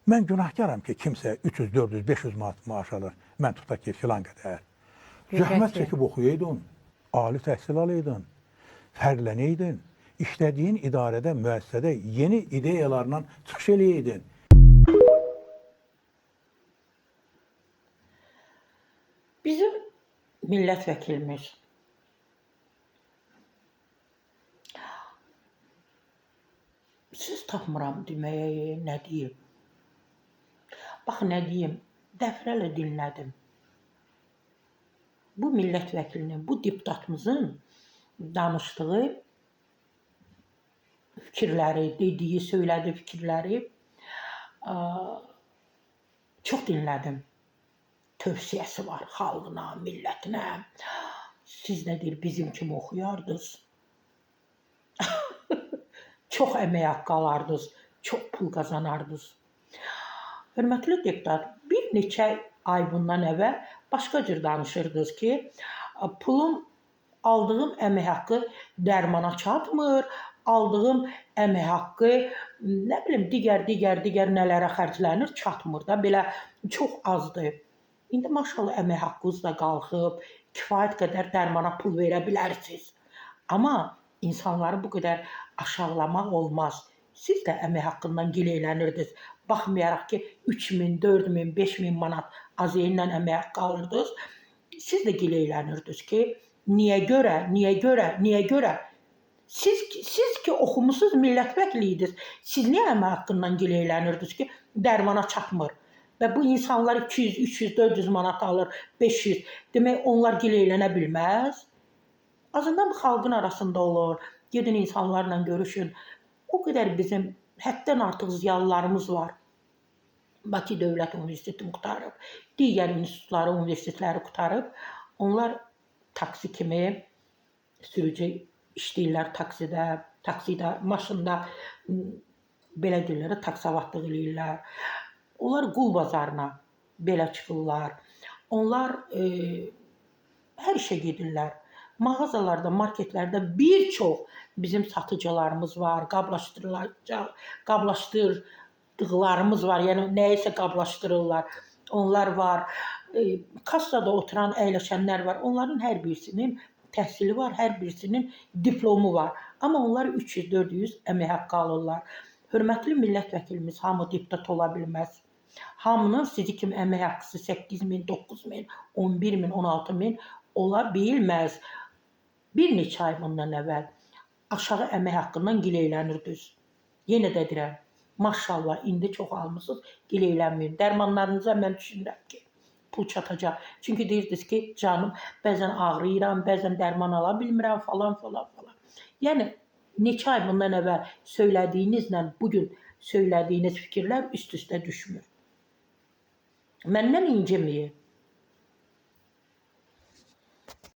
Mən günahkaram ki, kimsə 300, 400, 500 manat maaş alır. Mən tutaq ki, filan qədər. Zəhmət çəkib oxuyaydın, ali təhsil alaydın, fərqlənəydin, işlədiyin idarədə, müəssisədə yeni ideyalarla çıxış eləydin. Bizim millət vəkilimiz siz tapmıram deməyə, nə deyim? Bax, nə deyim, dəfələrlə dinlədim. Bu millət vəkilinin, bu deputatımızın danışdığı fikirləri, dediyi, söylədiyi fikirləri çox dinlədim. Tövsiyəsi var xalqına, millətinə. Siz nə deyir, bizim kimi oxuyardınız. Çox əmək haqqı alardınız, çox pul qazanardınız. Hörmətli deputat, bir neçə ay bundan əvvəl başqa cür danışırdınız ki, aldığım əmək haqqı dərmana çatmır, aldığım əmək haqqı, nə bilim, digər nələrə xərclənir, çatmır da, belə çox azdır. İndi maşallah əmək haqqınız da qalxıb, kifayət qədər dərmana pul verə bilərsiniz. Amma insanları bu qədər aşağılamaq olmaz. Siz də əmək haqqından gilələnirdiniz. Baxmayaraq ki, 3000, 4000, 5000 manat azeyinlə əmək haqqı alırdınız. Siz də gilələnirdiniz ki, niyə görə? Siz ki, oxumusunuz, millət vəkiliydiniz. Siz niyə əmək haqqından gilələnirdiniz ki, dərmana çatmır? Və bu insanlar 200, 300, 400 manat alır, 500. Demək, onlar giləylənə bilməz. Azından bu xalqın arasında olur. Gedin insanlarla görüşün. O qədər bizim həddən artıq ziyalılarımız var. Bakı Dövlət Universitetini qutarıb, digər institutları, universitetləri qutarıb. Onlar taksi kimi sürücü işləyirlər taksidə, maşında, belə deyirlər, taksavatlıq eləyirlər. Onlar qul bazarına belə çıxırlar. Onlar hər işə gedirlər. Mağazalarda, marketlərdə bir çox bizim satıcılarımız var, qablaşdırdıqlarımız var, yəni nəyisə qablaşdırırlar. Onlar var, kassada oturan, əyləşənlər var. Onların hər birisinin təhsili var, hər birisinin diplomu var. Amma onlar 300-400 əmək haqqı alırlar. Hörmətli millət vəkilimiz, hamı deputat ola bilməz. Hamının sizi kimi əmək haqqısı 8000, 9000, 11000, 16000 ola bilməz. Bir neçə ay bundan əvvəl aşağı əmək haqqından giləylənirdiniz. Yenə də deyirəm, maşallah, indi çox almışsınız, giləylənməyin. Dərmanlarınıza mən düşünürəm ki, pul çatacaq. Çünki deyirdiniz ki, canım, bəzən ağrıyıram, bəzən dərman ala bilmirəm, falan. Yəni, neçə ay bundan əvvəl söylədiyinizlə bugün söylədiyiniz fikirlər üst-üstə düşmür. Məndən inciməyin.